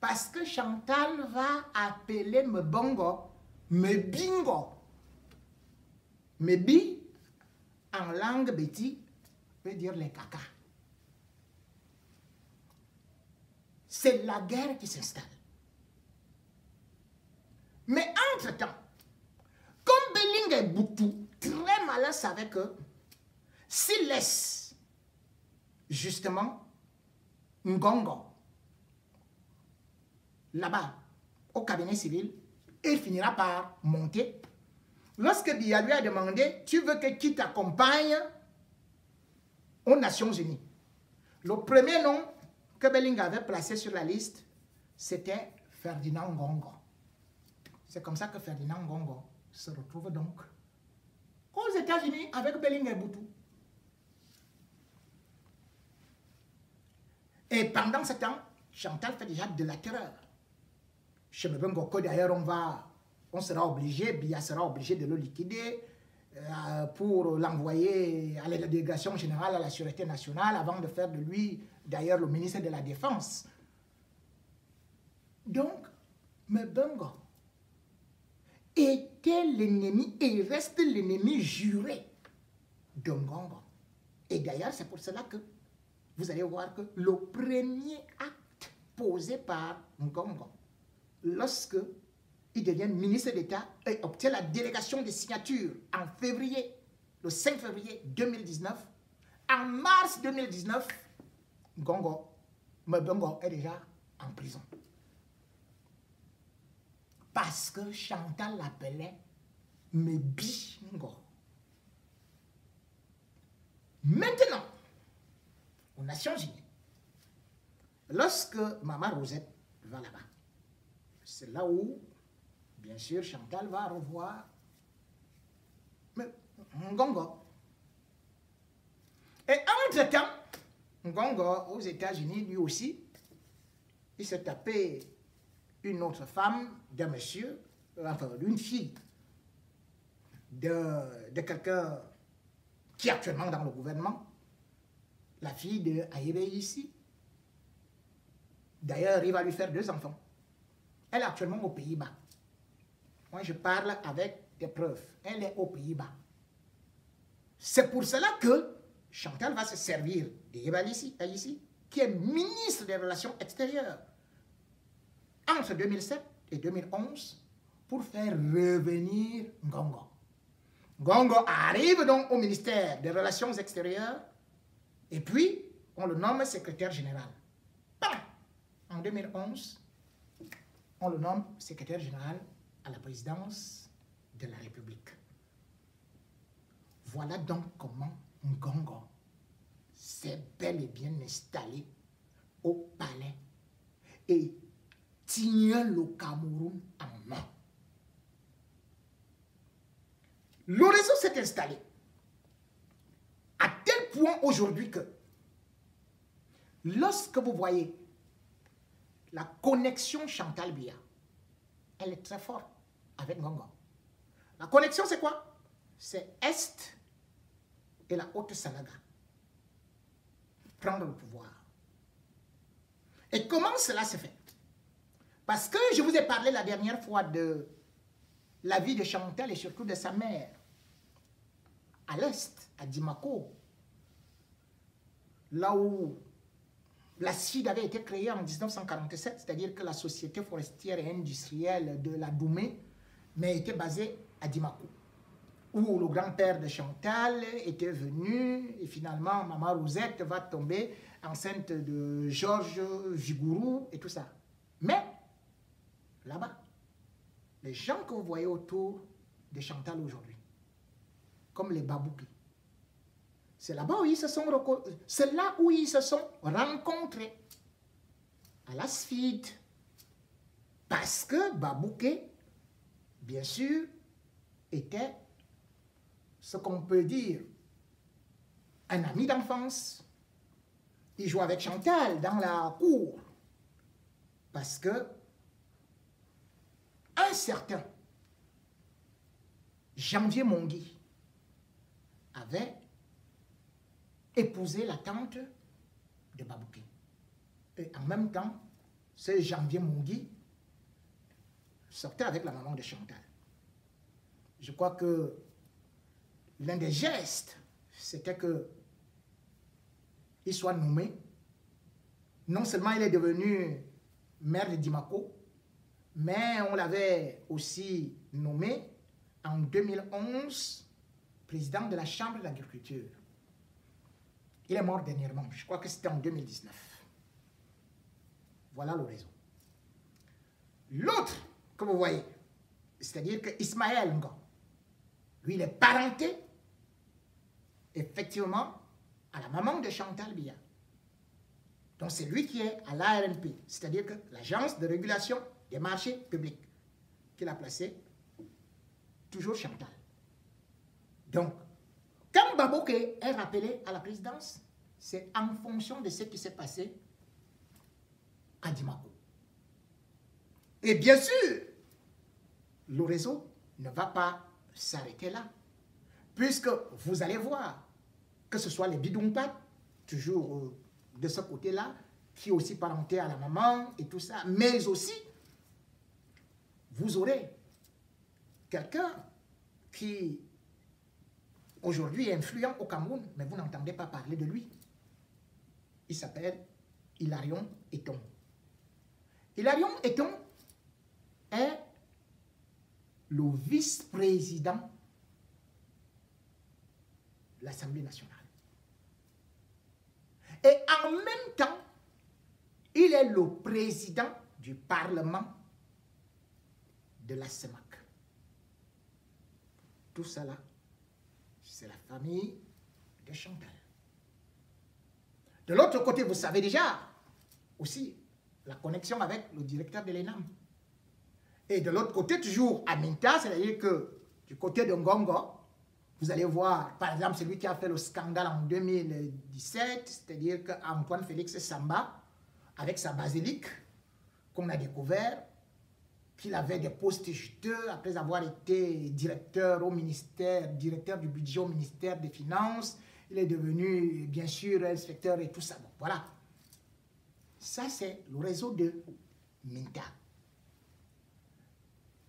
Parce que Chantal va appeler Mebengo Mebingo. Mebi, en langue béti, veut dire les caca. C'est la guerre qui s'installe. Mais entre-temps, comme Beling et Boutou, très malin savait que s'il laisse justement Ngongo là-bas au cabinet civil, il finira par monter. Lorsque Biya lui a demandé, tu veux que qui t'accompagne aux Nations Unies? Le premier nom que Beling avait placé sur la liste, c'était Ferdinand Ngongo. C'est comme ça que Ferdinand Ngongo se retrouve donc aux États-Unis avec Beling et Boutou. Et pendant ce temps, Chantal fait déjà de la terreur. Chez Mebengo, d'ailleurs, on sera obligé, Biya sera obligé de le liquider pour l'envoyer à la délégation générale à la Sûreté nationale avant de faire de lui, d'ailleurs, le ministre de la Défense. Donc, Mebengo était l'ennemi et reste l'ennemi juré de Ngongo. Et d'ailleurs, c'est pour cela que vous allez voir que le premier acte posé par Ngongo, lorsque il devient ministre d'État et obtient la délégation des signatures en février, le 5 février 2019, en mars 2019, Mebengo est déjà en prison. Parce que Chantal l'appelait Mebingo. Maintenant, aux Nations Unies, lorsque Maman Rosette va là-bas, c'est là où, bien sûr, Chantal va revoir Ngongo. Et entre-temps, Ngongo, aux États-Unis, lui aussi, il s'est tapé une autre femme d'un monsieur, enfin d'une fille, de quelqu'un qui est actuellement dans le gouvernement, la fille de Aïbe ici. D'ailleurs, il va lui faire 2 enfants. Elle est actuellement aux Pays-Bas. Moi, je parle avec des preuves. Elle est aux Pays-Bas. C'est pour cela que Chantal va se servir d'Aïbe ici, qui est ministre des Relations extérieures entre 2007 et 2011 pour faire revenir Ngongo. Ngongo arrive donc au ministère des Relations extérieures et puis on le nomme secrétaire général. En 2011, on le nomme secrétaire général à la présidence de la République. Voilà donc comment Ngongo s'est bel et bien installé au palais et tient le Cameroun en main. Le réseau s'est installé à tel point aujourd'hui que lorsque vous voyez la connexion Chantal Biya, elle est très forte avec Ngongo. La connexion, c'est quoi? C'est Est et la Haute-Sanaga. Prendre le pouvoir. Et comment cela se fait? Parce que je vous ai parlé la dernière fois de la vie de Chantal et surtout de sa mère. À l'Est, à Dimako, là où la CID avait été créée en 1947, c'est-à-dire que la société forestière et industrielle de la Doumé, mais était basée à Dimako, où le grand-père de Chantal était venu, et finalement, Maman Rosette va tomber enceinte de Georges Vigourou et tout ça. Mais, là-bas, les gens que vous voyez autour de Chantal aujourd'hui, comme les Babouki, c'est là-bas où ils se sont rencontrés. à la SFID. Parce que Babouké, bien sûr, était ce qu'on peut dire un ami d'enfance. Il jouait avec Chantal dans la cour. Parce que un certain Janvier Mongui avait épousé la tante de Babouké. Et en même temps, ce Janvier Mongui sortait avec la maman de Chantal. Je crois que l'un des gestes, c'était que il soit nommé. Non seulement il est devenu maire de Dimako, mais on l'avait aussi nommé en 2011 président de la Chambre d'agriculture. Il est mort dernièrement, je crois que c'était en 2019. Voilà le réseau. L'autre que vous voyez, c'est-à-dire que Ismaël Ngo, lui il est parenté effectivement à la maman de Chantal Biya. Donc c'est lui qui est à l'ARNP, c'est-à-dire que l'agence de régulation des marchés publics, qu'il a placé toujours Chantal. Donc, quand Babouké est rappelé à la présidence, c'est en fonction de ce qui s'est passé à Dimako. Et bien sûr, le réseau ne va pas s'arrêter là, puisque vous allez voir que ce soit les bidoumpats, toujours de ce côté-là, qui est aussi parenté à la maman et tout ça, mais aussi, vous aurez quelqu'un qui aujourd'hui est influent au Cameroun, mais vous n'entendez pas parler de lui. Il s'appelle Hilarion Eton. Hilarion Eton est le vice-président de l'Assemblée nationale. Et en même temps, il est le président du Parlement de la CEMAC. Tout ça là, c'est la famille de Chantal. De l'autre côté, vous savez déjà aussi la connexion avec le directeur de l'ENAM. Et de l'autre côté, toujours Aminta, c'est-à-dire que du côté de Ngongo, vous allez voir, par exemple, celui qui a fait le scandale en 2017, c'est-à-dire qu'Antoine Félix Samba, avec sa basilique, qu'on a découvert, qu'il avait des postes juteux après avoir été directeur au ministère, directeur du budget au ministère des Finances. Il est devenu, bien sûr, inspecteur et tout ça. Bon, voilà. Ça, c'est le réseau de Minta.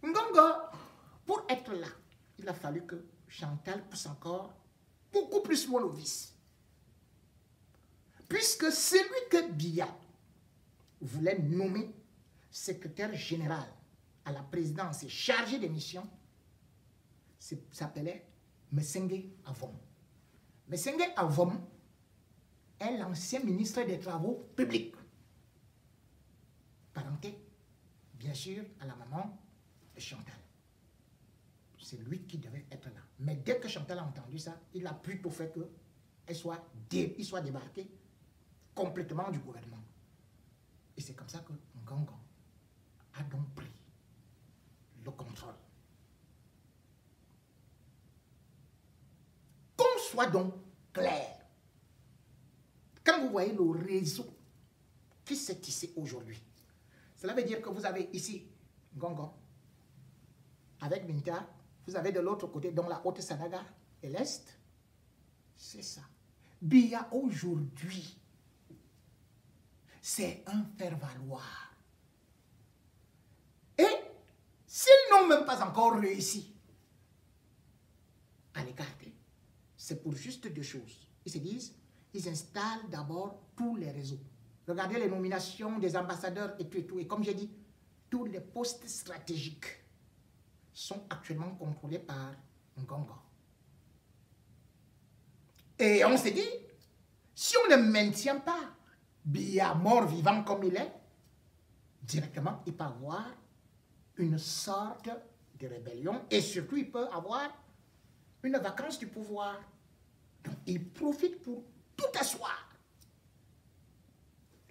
Ngongo, pour être là, il a fallu que Chantal pousse encore beaucoup plus loin le vice. Puisque celui que Biya voulait nommer secrétaire général à la présidence et chargé des missions, s'appelait Mesenge Avom. Mesenge Avom est l'ancien ministre des Travaux publics. Parenté, bien sûr, à la maman de Chantal. C'est lui qui devait être là. Mais dès que Chantal a entendu ça, il a plutôt fait qu'il soit débarqué complètement du gouvernement. Et c'est comme ça que Ngongo a donc pris le contrôle. Qu'on soit donc clair. Quand vous voyez le réseau qui s'est tissé aujourd'hui, cela veut dire que vous avez ici Ngongo avec Minta, vous avez de l'autre côté, dans la Haute-Sanaga et l'Est. C'est ça. Biya aujourd'hui, c'est un faire-valoir. Et s'ils n'ont même pas encore réussi à l'écarter, c'est pour juste deux choses. Ils se disent, ils installent d'abord tous les réseaux. Regardez les nominations des ambassadeurs et tout et tout. Et comme j'ai dit, tous les postes stratégiques sont actuellement contrôlés par Ngongo. Et on s'est dit, si on ne maintient pas Biya mort vivant comme il est, directement il peut avoir une sorte de rébellion et surtout il peut avoir une vacance du pouvoir. Donc il profite pour tout asseoir.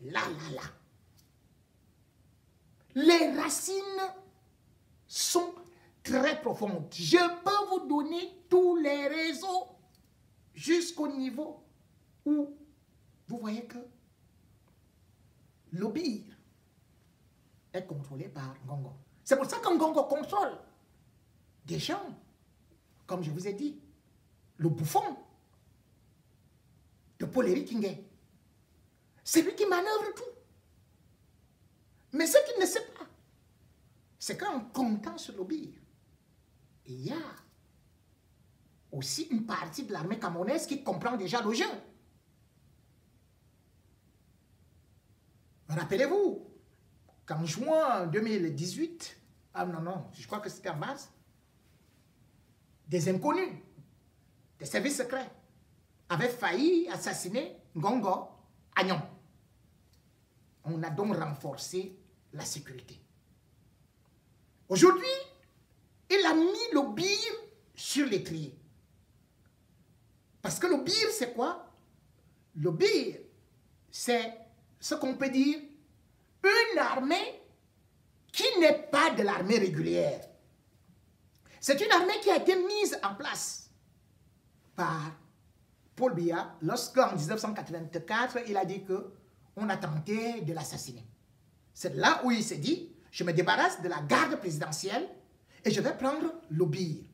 Là. les racines sont très profondes. Je peux vous donner tous les réseaux jusqu'au niveau où vous voyez que l'Obir est contrôlé par Ngongo. C'est pour ça que Ngongo contrôle des gens, comme je vous ai dit, le bouffon de Paul-Éric Ngué. C'est lui qui manœuvre tout. Mais ce qu'il ne sait pas, c'est qu'en comptant sur l'Obir, il y a aussi une partie de l'armée camerounaise qui comprend déjà le jeu. Rappelez-vous, qu'en juin 2018, ah non, je crois que c'était en mars, des inconnus, des services secrets, avaient failli assassiner Ngongo à Nyom. On a donc renforcé la sécurité. Aujourd'hui, il a mis l'Obir sur l'étrier. Parce que l'Obir, c'est quoi? L'Obir, c'est ce qu'on peut dire une armée qui n'est pas de l'armée régulière. C'est une armée qui a été mise en place par Paul Biya lorsqu'en 1984, il a dit qu'on a tenté de l'assassiner. C'est là où il s'est dit, je me débarrasse de la garde présidentielle et je vais prendre l'Obir.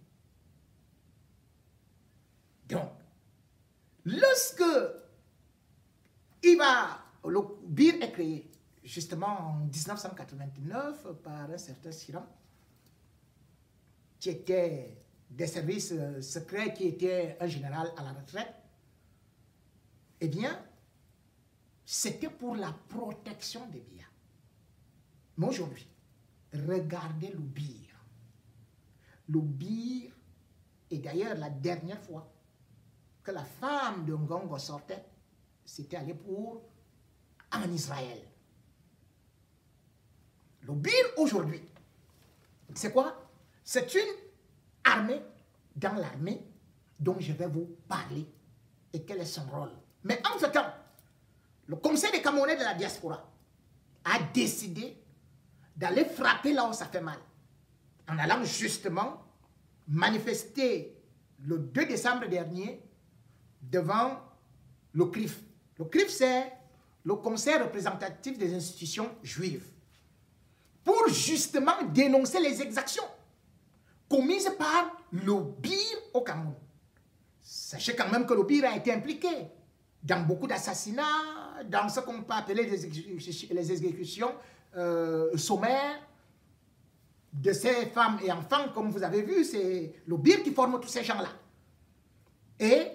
Donc, lorsque l'Obir est créé, justement en 1989, par un certain Siram, qui était des services secrets, qui était un général à la retraite, eh bien, c'était pour la protection des biens. Mais aujourd'hui, regardez l'Obir. L'Obir, et d'ailleurs la dernière fois que la femme de Ngongo sortait, c'était aller en Israël. L'Obir aujourd'hui, c'est quoi? C'est une armée dans l'armée dont je vais vous parler et quel est son rôle. Mais en ce temps, le Conseil des Camerounais de la diaspora a décidé d'aller frapper là où ça fait mal, en allant justement manifester le 2 décembre dernier devant le CRIF. Le CRIF, c'est le Conseil représentatif des institutions juives, pour justement dénoncer les exactions commises par l'Obir au Cameroun. Sachez quand même que l'Obir a été impliqué dans beaucoup d'assassinats, dans ce qu'on peut appeler les exécutions sommaires de ces femmes et enfants. Comme vous avez vu, c'est l'Obir qui forme tous ces gens-là. Et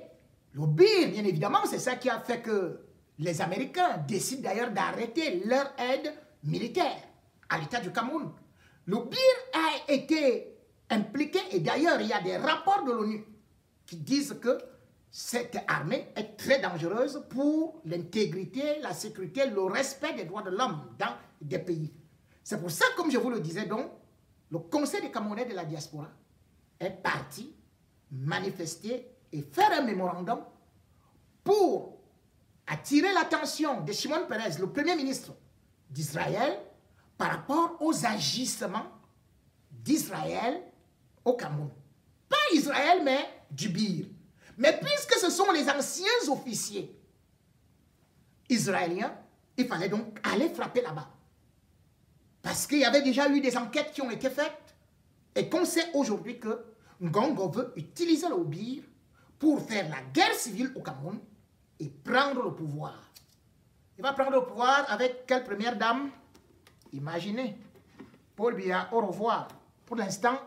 l'Obir, bien évidemment, c'est ça qui a fait que les Américains décident d'ailleurs d'arrêter leur aide militaire à l'État du Cameroun. L'Obir a été impliqué, et d'ailleurs il y a des rapports de l'ONU qui disent que cette armée est très dangereuse pour l'intégrité, la sécurité, le respect des droits de l'homme dans des pays. C'est pour ça, comme je vous le disais donc, le Conseil des Camerounais de la diaspora est parti manifester et faire un mémorandum pour attirer l'attention de Shimon Peres, le Premier ministre d'Israël, par rapport aux agissements d'Israël au Cameroun. Pas Israël, mais du Bir. Mais puisque ce sont les anciens officiers israéliens, il fallait donc aller frapper là-bas. Parce qu'il y avait déjà eu des enquêtes qui ont été faites et qu'on sait aujourd'hui que Ngongo veut utiliser le Bir pour faire la guerre civile au Cameroun et prendre le pouvoir. Il va prendre le pouvoir avec quelle première dame? Imaginez. Paul Biya, au revoir. Pour l'instant,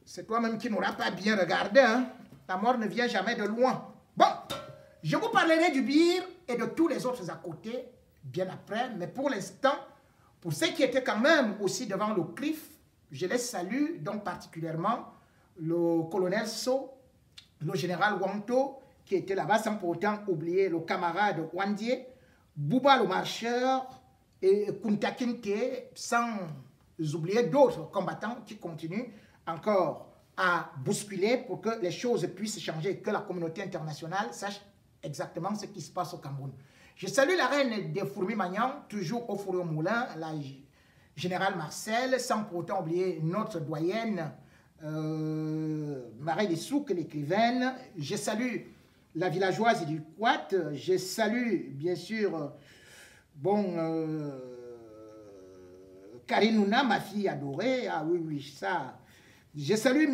c'est toi-même qui n'auras pas bien regardé. Hein? La mort ne vient jamais de loin. Bon, je vous parlerai du Bir et de tous les autres à côté, bien après. Mais pour l'instant, pour ceux qui étaient quand même aussi devant le CRIF, je les salue, donc particulièrement le colonel So, le général Wanto, qui était là-bas, sans pour autant oublier le camarade Wandie, Bouba le marcheur et Kunta Kinte, sans oublier d'autres combattants qui continuent encore à bousculer pour que les choses puissent changer, que la communauté internationale sache exactement ce qui se passe au Cameroun. Je salue la reine des fourmis Magnan, toujours au four au moulin, la général Marcel, sans pour autant oublier notre doyenne, Marie Dessouk, l'écrivaine. Je salue la villageoise du Quat. Je salue, bien sûr, bon, Karinouna, ma fille adorée. Ah oui, oui, ça. Je salue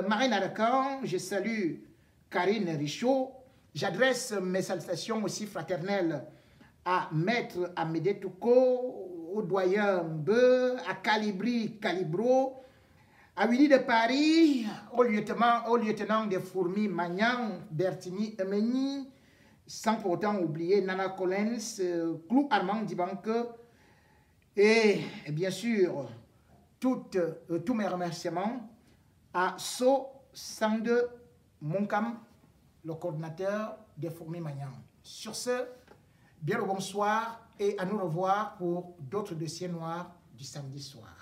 Marine Arakan. Je salue Karine Richaud. J'adresse mes salutations aussi fraternelles à Maître Amédée Touko, au doyen Mbeu, à Calibri Calibro, à Willy de Paris, au lieutenant des Fourmis Magnan, Bertini Emeni, sans pour autant oublier Nana Collins, Clou Armand Dibanque, et bien sûr, tous mes remerciements à So Sande Monkam, le coordinateur des Fourmis Magnan. Sur ce, bien le bonsoir et à nous revoir pour d'autres dossiers noirs du samedi soir.